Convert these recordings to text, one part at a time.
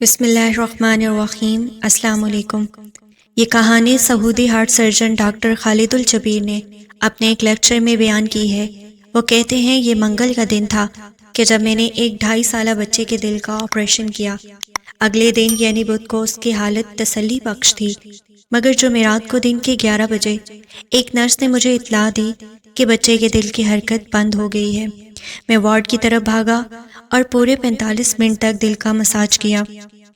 بسم اللہ الرحمن الرحیم۔ السلام علیکم۔ یہ کہانی سعودی ہارٹ سرجن ڈاکٹر خالد الجبیر نے اپنے ایک لیکچر میں بیان کی ہے۔ وہ کہتے ہیں یہ منگل کا دن تھا کہ جب میں نے ایک 2.5 سالہ بچے کے دل کا آپریشن کیا۔ اگلے دن یعنی بدھ کو اس کی حالت تسلی بخش تھی، مگر جمعرات کو دن کے 11 بجے ایک نرس نے مجھے اطلاع دی کہ بچے کے دل کی حرکت بند ہو گئی ہے۔ میں وارڈ کی طرف بھاگا اور پورے 45 منٹ تک دل کا مساج کیا۔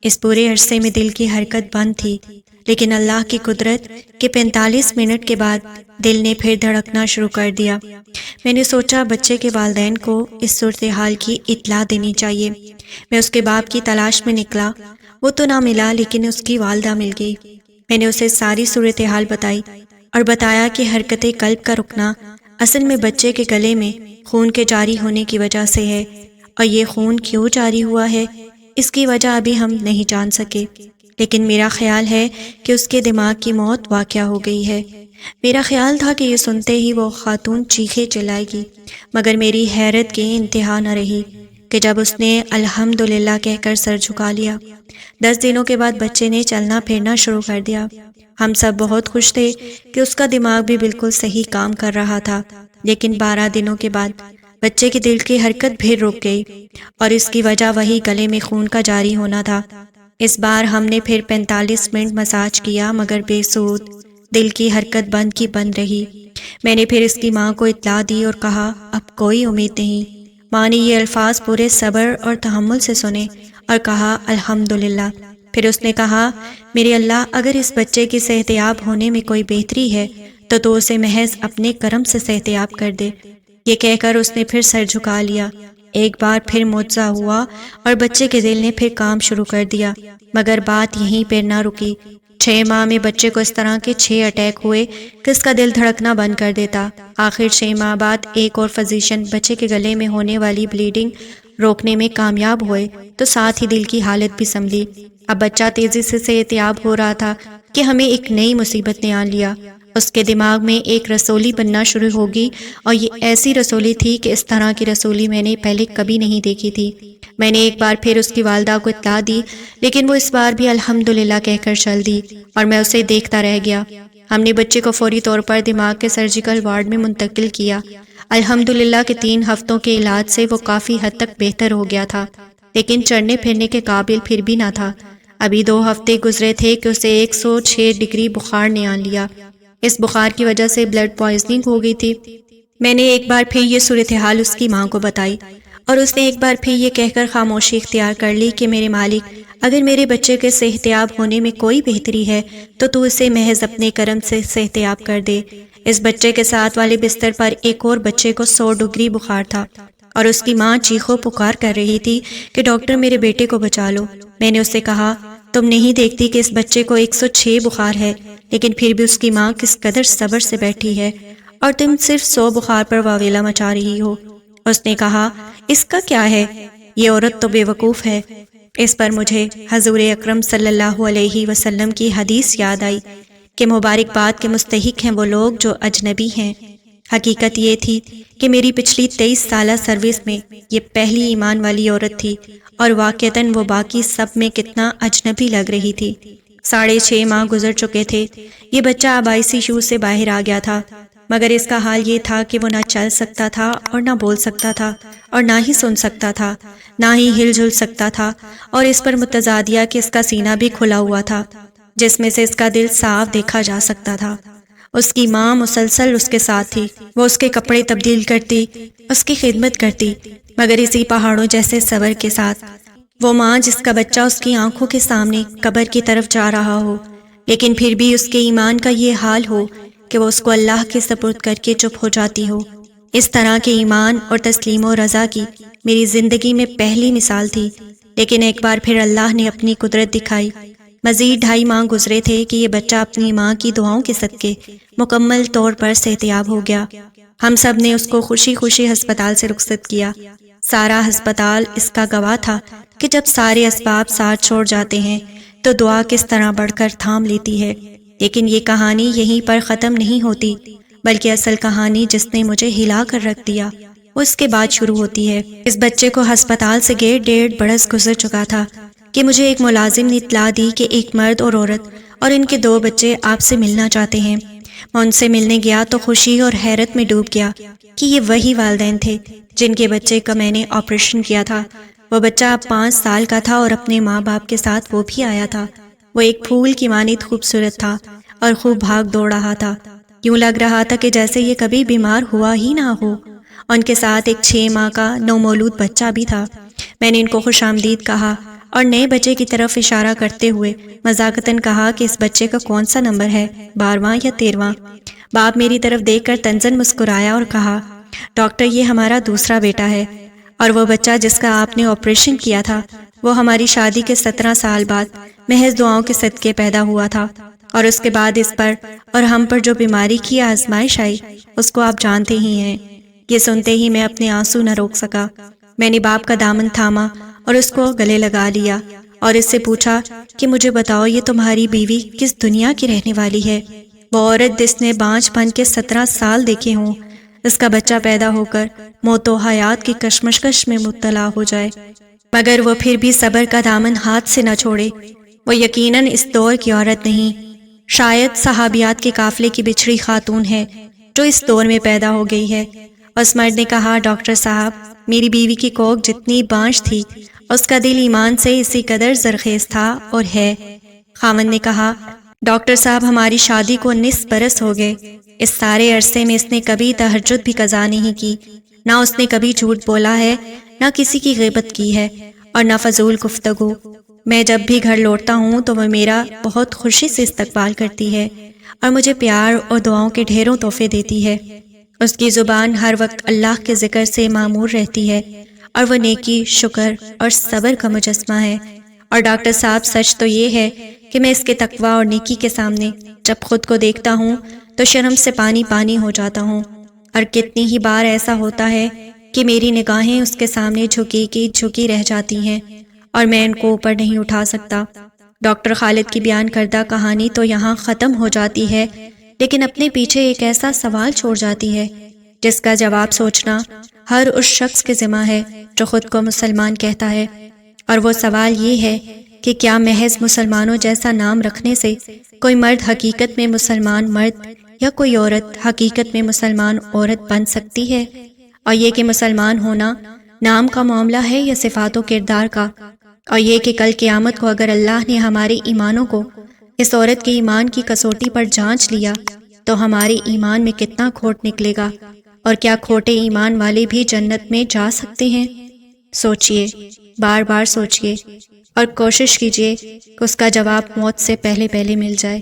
اس پورے عرصے میں دل کی حرکت بند تھی، لیکن اللہ کی قدرت کہ 45 منٹ کے بعد دل نے پھر دھڑکنا شروع کر دیا۔ میں نے سوچا بچے کے والدین کو اس صورتحال کی اطلاع دینی چاہیے۔ میں اس کے باپ کی تلاش میں نکلا، وہ تو نہ ملا لیکن اس کی والدہ مل گئی۔ میں نے اسے ساری صورتحال بتائی اور بتایا کہ حرکت قلب کا رکنا اصل میں بچے کے گلے میں خون کے جاری ہونے کی وجہ سے ہے، اور یہ خون کیوں جاری ہوا ہے اس کی وجہ ابھی ہم نہیں جان سکے، لیکن میرا خیال ہے کہ اس کے دماغ کی موت واقع ہو گئی ہے۔ میرا خیال تھا کہ یہ سنتے ہی وہ خاتون چیخے چلائے گی، مگر میری حیرت کی انتہا نہ رہی کہ جب اس نے الحمدللہ کہہ کر سر جھکا لیا۔ 10 دنوں کے بعد بچے نے چلنا پھرنا شروع کر دیا۔ ہم سب بہت خوش تھے کہ اس کا دماغ بھی بالکل صحیح کام کر رہا تھا، لیکن 12 دنوں کے بعد بچے کے دل کی حرکت پھر رک گئی، اور اس کی وجہ وہی گلے میں خون کا جاری ہونا تھا۔ اس بار ہم نے پھر 45 منٹ مساج کیا، مگر بے سود، دل کی حرکت بند کی بند رہی۔ میں نے پھر اس کی ماں کو اطلاع دی اور کہا اب کوئی امید نہیں۔ ماں نے یہ الفاظ پورے صبر اور تحمل سے سنے اور کہا الحمدللہ۔ پھر اس نے کہا میرے اللہ، اگر اس بچے کی صحتیاب ہونے میں کوئی بہتری ہے تو اسے محض اپنے کرم سے صحتیاب کر دے۔ یہ کہہ کر اس نے پھر سر جھکا لیا۔ ایک بار پھر معجزہ ہوا اور بچے کے دل نے پھر کام شروع کر دیا، مگر بات یہیں پہ نہ رکی۔ 6 ماہ میں بچے کو اس طرح کے 6 اٹیک ہوئے کہ اس کا دل دھڑکنا بند کر دیتا۔ آخر 6 ماہ بعد ایک اور فزیشین بچے کے گلے میں ہونے والی بلیڈنگ روکنے میں کامیاب ہوئے تو ساتھ ہی دل کی حالت بھی سنبھلی۔ اب بچہ تیزی سے صحتیاب ہو رہا تھا کہ ہمیں ایک نئی مصیبت نے آن لیا۔ اس کے دماغ میں ایک رسولی بننا شروع ہوگی، اور یہ ایسی رسولی تھی کہ اس طرح کی رسولی میں نے پہلے کبھی نہیں دیکھی تھی۔ میں نے ایک بار پھر اس کی والدہ کو اطلاع دی، لیکن وہ اس بار بھی الحمدللہ کہہ کر چل دی اور میں اسے دیکھتا رہ گیا۔ ہم نے بچے کو فوری طور پر دماغ کے سرجیکل وارڈ میں منتقل کیا۔ الحمدللہ کہ 3 ہفتوں کے علاج سے وہ کافی حد تک بہتر ہو گیا تھا، لیکن چلنے پھرنے کے قابل پھر بھی نہ تھا۔ ابھی 2 ہفتے گزرے تھے کہ اسے 106 ڈگری بخار نے آن لیا۔ اس بخار کی وجہ سے بلڈ پوائزننگ ہو گئی تھی۔ میں نے ایک بار پھر یہ صورتحال اس کی ماں کو بتائی، اور اس نے ایک بار پھر یہ کہہ کر خاموشی اختیار کر لی کہ میرے مالک، اگر میرے بچے کے صحتیاب ہونے میں کوئی بہتری ہے تو اسے محض اپنے کرم سے صحتیاب کر دے۔ اس بچے کے ساتھ والے بستر پر ایک اور بچے کو 100 ڈگری بخار تھا، اور اس کی ماں چیخو پکار کر رہی تھی کہ ڈاکٹر میرے بیٹے کو بچا لو۔ میں نے اس سے کہا تم نہیں دیکھتی کہ اس بچے کو 106 بخار ہے، لیکن پھر بھی اس کی ماں کس قدر صبر سے بیٹھی ہے، اور تم صرف 100 بخار پر واویلا مچا رہی ہو۔ اس نے کہا اس کا کیا ہے، یہ عورت تو بے وقوف ہے۔ اس پر مجھے حضور اکرم صلی اللہ علیہ وسلم کی حدیث یاد آئی کہ مبارکباد کے مستحق ہیں وہ لوگ جو اجنبی ہیں۔ حقیقت یہ تھی کہ میری پچھلی 23 سالہ سروس میں یہ پہلی ایمان والی عورت تھی، اور واقعتاً وہ باقی سب میں کتنا اجنبی لگ رہی تھی۔ 6.5 ماہ گزر چکے تھے۔ یہ بچہ اب ICU سے باہر آ گیا تھا، مگر اس کا حال یہ تھا کہ وہ نہ چل سکتا تھا اور نہ بول سکتا تھا، اور نہ ہی سن سکتا تھا، نہ ہی ہل جل سکتا تھا، اور اس پر متزادیہ کہ اس کا سینہ بھی کھلا ہوا تھا، جس میں سے اس کا دل صاف دیکھا جا سکتا تھا۔ اس کی ماں مسلسل اس کے ساتھ تھی، وہ اس کے کپڑے تبدیل کرتی، اس کی خدمت کرتی، مگر اسی پہاڑوں جیسے صبر کے ساتھ۔ وہ ماں جس کا بچہ اس کی آنکھوں کے سامنے قبر کی طرف جا رہا ہو، لیکن پھر بھی اس کے ایمان کا یہ حال ہو کہ وہ اس کو اللہ کے سپرد کر کے چپ ہو جاتی ہو۔ اس طرح کے ایمان اور تسلیم و رضا کی میری زندگی میں پہلی مثال تھی، لیکن ایک بار پھر اللہ نے اپنی قدرت دکھائی۔ مزید 2.5 ماہ گزرے تھے کہ یہ بچہ اپنی ماں کی دعاؤں کے صدقے مکمل طور پر صحتیاب ہو گیا۔ ہم سب نے اس کو خوشی خوشی ہسپتال سے رخصت کیا۔ سارا ہسپتال اس کا گواہ تھا کہ جب سارے اسباب ساتھ چھوڑ جاتے ہیں تو دعا کس طرح بڑھ کر تھام لیتی ہے۔ لیکن یہ کہانی یہیں پر ختم نہیں ہوتی، بلکہ اصل کہانی جس نے مجھے ہلا کر رکھ دیا وہ اس کے بعد شروع ہوتی ہے۔ اس بچے کو ہسپتال سے گئے 1.5 برس گزر چکا تھا کہ مجھے ایک ملازم نے اطلاع دی کہ ایک مرد اور عورت اور ان کے 2 بچے آپ سے ملنا چاہتے ہیں۔ میں ان سے ملنے گیا تو خوشی اور حیرت میں ڈوب گیا کہ یہ وہی والدین تھے جن کے بچے کا میں نے آپریشن کیا تھا۔ وہ بچہ اب 5 سال کا تھا اور اپنے ماں باپ کے ساتھ وہ بھی آیا تھا۔ وہ ایک پھول کی مانند خوبصورت تھا اور خوب بھاگ دوڑ رہا تھا۔ یوں لگ رہا تھا کہ جیسے یہ کبھی بیمار ہوا ہی نہ ہو۔ ان کے ساتھ ایک 6 ماہ کا نومولود بچہ بھی تھا۔ میں نے ان کو خوش آمدید کہا اور نئے بچے کی طرف اشارہ کرتے ہوئے مذاقتاً کہا کہ اس بچے کا کون سا نمبر ہے، 12واں یا 13واں؟ باپ میری طرف دیکھ کر طنزاً مسکرایا اور کہا، ڈاکٹر یہ ہمارا دوسرا بیٹا ہے، اور وہ بچہ جس کا آپ نے آپریشن کیا تھا وہ ہماری شادی کے 17 سال بعد محض دعاؤں کے صدقے پیدا ہوا تھا، اور اس کے بعد اس پر اور ہم پر جو بیماری کی آزمائش آئی اس کو آپ جانتے ہی ہیں۔ یہ سنتے ہی میں اپنے آنسو نہ روک سکا۔ میں نے باپ کا دامن تھاما اور اس کو گلے لگا لیا اور اس سے پوچھا کہ مجھے بتاؤ یہ تمہاری بیوی کس دنیا کی رہنے والی ہے؟ وہ عورت جس نے بانجھ بن کے 17 سال دیکھے ہوں، اس کا بچہ پیدا ہو کر موت و حیات کی کشمکش میں مبتلا ہو جائے مگر وہ پھر بھی صبر کا دامن ہاتھ سے نہ چھوڑے۔ وہ یقیناً اس دور کی عورت نہیں، شاید صحابیات کے قافلے کی بچھڑی خاتون ہے جو اس دور میں پیدا ہو گئی ہے۔ اس مرد نے کہا، ڈاکٹر صاحب میری بیوی کی کوکھ جتنی بانجھ تھی اس کا دل ایمان سے اسی قدر زرخیز تھا اور ہے۔ خاوند نے کہا، ڈاکٹر صاحب ہماری شادی کو 19 برس ہو گئے، اس سارے عرصے میں اس نے کبھی تہجد بھی قضا نہیں کی، نہ اس نے کبھی جھوٹ بولا ہے، نہ کسی کی غیبت کی ہے اور نہ فضول گفتگو۔ میں جب بھی گھر لوٹتا ہوں تو وہ میرا بہت خوشی سے استقبال کرتی ہے اور مجھے پیار اور دعاؤں کے ڈھیروں تحفے دیتی ہے۔ اس کی زبان ہر وقت اللہ کے ذکر سے معمور رہتی ہے اور وہ نیکی، شکر اور صبر کا مجسمہ ہے۔ اور ڈاکٹر صاحب سچ تو یہ ہے کہ میں اس کے تقوی اور نیکی کے سامنے جب خود کو دیکھتا ہوں تو شرم سے پانی پانی ہو جاتا ہوں، اور کتنی ہی بار ایسا ہوتا ہے کہ میری نگاہیں اس کے سامنے جھکی کی جھکی رہ جاتی ہیں اور میں ان کو اوپر نہیں اٹھا سکتا۔ ڈاکٹر خالد کی بیان کردہ کہانی تو یہاں ختم ہو جاتی ہے، لیکن اپنے پیچھے ایک ایسا سوال چھوڑ جاتی ہے جس کا جواب سوچنا ہر اس شخص کے ذمہ ہے جو خود کو مسلمان کہتا ہے، اور وہ سوال یہ ہے کہ کیا محض مسلمانوں جیسا نام رکھنے سے کوئی مرد حقیقت میں مسلمان مرد یا کوئی عورت حقیقت میں مسلمان عورت بن سکتی ہے؟ اور یہ کہ مسلمان ہونا نام کا معاملہ ہے یا صفات و کردار کا؟ اور یہ کہ کل قیامت کو اگر اللہ نے ہمارے ایمانوں کو اس عورت کے ایمان کی کسوٹی پر جانچ لیا تو ہمارے ایمان میں کتنا کھوٹ نکلے گا، اور کیا کھوٹے ایمان والے بھی جنت میں جا سکتے ہیں؟ سوچئے، بار بار سوچئے اور کوشش کیجئے کہ اس کا جواب موت سے پہلے مل جائے۔